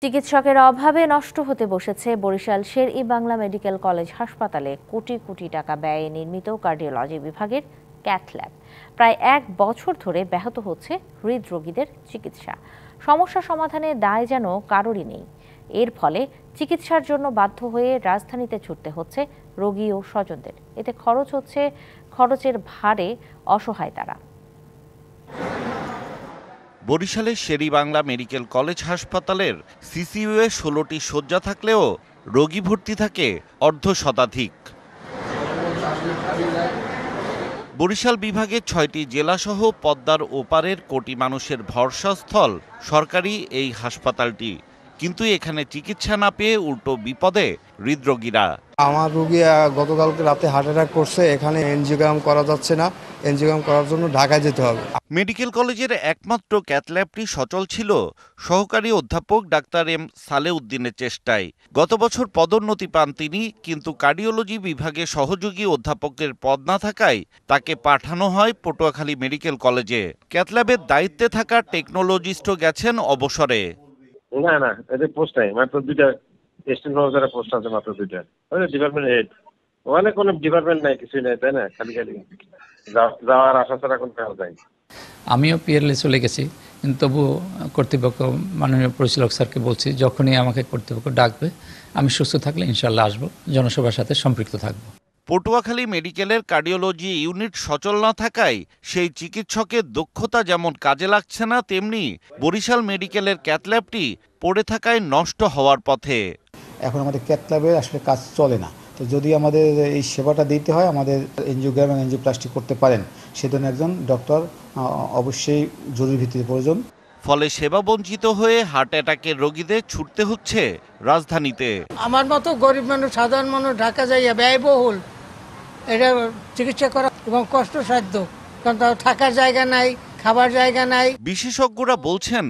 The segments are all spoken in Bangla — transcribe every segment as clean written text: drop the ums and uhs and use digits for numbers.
চিকিৎসকের অভাবে নষ্ট হতে বসেছে বরিশাল শের-ই-বাংলা মেডিকেল কলেজ হাসপাতালে কোটি কোটি টাকা ব্যয়ে নির্মিত কার্ডিওলজি বিভাগের ক্যাথ ল্যাব। প্রায় ১ বছর ধরে ব্যাহত হচ্ছে হৃদরোগীদের চিকিৎসা। সমস্যা সমাধানে দায় যেন কারোরই নেই। এর ফলে চিকিৎসার জন্য বাধ্য হয়ে রাজধানীতে ছুটতে হচ্ছে রোগী ও স্বজনদের। এতে খরচের ভারে অসহায় তারা। বরিশালের শের-ই-বাংলা মেডিকেল কলেজ হাসপাতালের সিসিইউয়ে ১৬টি শয্যা থাকলেও রোগী ভর্তি থাকে অর্ধশতাধিক। বরিশাল বিভাগের ৬টি জেলাসহ পদ্মার ওপারের কোটি মানুষের ভরসাস্থল সরকারি এই হাসপাতালটি। কিন্তু এখানে চিকিৎসা না পেয়ে উল্টো বিপদে হৃদরোগীরা। আমার রোগী গতকালকে রাতে হার্ট অ্যাটাক করছে, এখানে এনজিওগ্রাম করা যাচ্ছে না, এনজিওগ্রাম করার জন্য ঢাকায় যেতে হবে। মেডিকেল কলেজের একমাত্র ক্যাথ ল্যাবটি সচল ছিল সহকারী অধ্যাপক ডাক্তার এম সালেউদ্দিনের চেষ্টায়। গত বছর পদোন্নতি পান তিনি, কিন্তু কার্ডিওলজি বিভাগে সহযোগী অধ্যাপকের পদ না থাকায় তাকে পাঠানো হয় পটুয়াখালী মেডিকেল কলেজে। ক্যাথ ল্যাবের দায়িত্বে থাকা টেকনোলজিস্টও গেছেন অবসরে। না এদের পোস্ট নাই, মাত্র 2টা অ্যাসিস্ট্যান্ট প্রফেসরের পোস্ট আছে, মাত্র 2টা। ওই ডিপার্টমেন্ট হেড, ওখানে কোনো ডিপার্টমেন্ট নাই, কিছুই নাই, তাই না? খালি যাওয়ার আশা ছাড়া কোনো কাজ নাই। আমিও পিএরএলে চলে গেছি, কিন্তু তবু কর্তৃপক্ষ মাননীয় পরিচালক স্যারকে বলছি, যখনই আমাকে কর্তৃপক্ষ ডাকবে আমি সুস্থ থাকলে ইনশাল্লাহ আসবো, জনসভার সাথে সম্পৃক্ত থাকবো। পটুয়াখালী মেডিকেলের কার্ডিওলজি ইউনিট সচল না থাকায় সেই চিকিৎসকের দক্ষতা যেমন কাজে লাগছে না, তেমনি বরিশাল মেডিকেলের ক্যাথ ল্যাবটি পড়ে থাকায় নষ্ট হওয়ার পথে। এখন আমাদের ক্যাথ ল্যাবে আসলে কাজ চলে না, তো যদি আমাদের এই সেবাটা দিতে হয়, আমাদের এনজিওগ্রাম এবং এনজিওপ্লাস্টি করতে পারেন, সেজন্য একজন ডক্টর অবশ্যই জরুরি ভিত্তিতে প্রয়োজন। ফলে সেবা বঞ্চিত হয়ে হার্ট অ্যাটাকের রোগীদের ছুটতে হচ্ছে রাজধানীতে। আমার মতো গরিব মানুষ, সাধারণ মানুষ ঢাকা যাইয়া ব্যয়বহুল এটা চিকিৎসা করা এবং কষ্টসাধ্য, কারণ তার থাকার জায়গা নাই, খাবার জায়গা নাই। বিশেষজ্ঞরা বলছেন,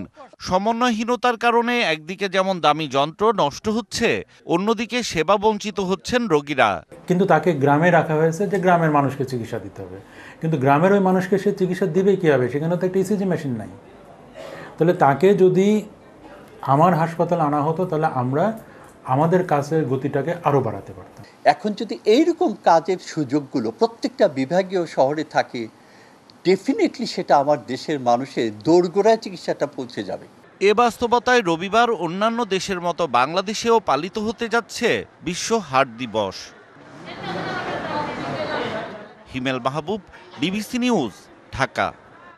সমন্বয়হীনতার কারণে একদিকে যেমন দামি যন্ত্র নষ্ট হচ্ছে, অন্যদিকে সেবা বঞ্চিত হচ্ছেন রোগীরা। কিন্তু তাকে গ্রামে রাখা হয়েছে যে গ্রামের মানুষকে চিকিৎসা দিতে হবে, কিন্তু গ্রামের ওই মানুষকে সে চিকিৎসা দিবে কীভাবে? সেখানে তো একটা ইসিজি মেশিন নাই। তাহলে তাকে যদি আমার হাসপাতালে আনা হতো, তাহলে আমরা আমাদের কাজের গতিটাকে আরও বাড়াতে পারতাম। এখন যদি এইরকম কাজের সুযোগগুলো প্রত্যেকটা বিভাগীয় শহরে থাকে, ডেফিনেটলি সেটা আমার দেশের মানুষের দোরগোড়ায় চিকিৎসাটা পৌঁছে যাবে। এ বাস্তবতায় রবিবার অন্যান্য দেশের মতো বাংলাদেশেও পালিত হতে যাচ্ছে বিশ্ব হার্ট দিবস। হিমেল মাহবুব, ডিবিসি নিউজ, ঢাকা।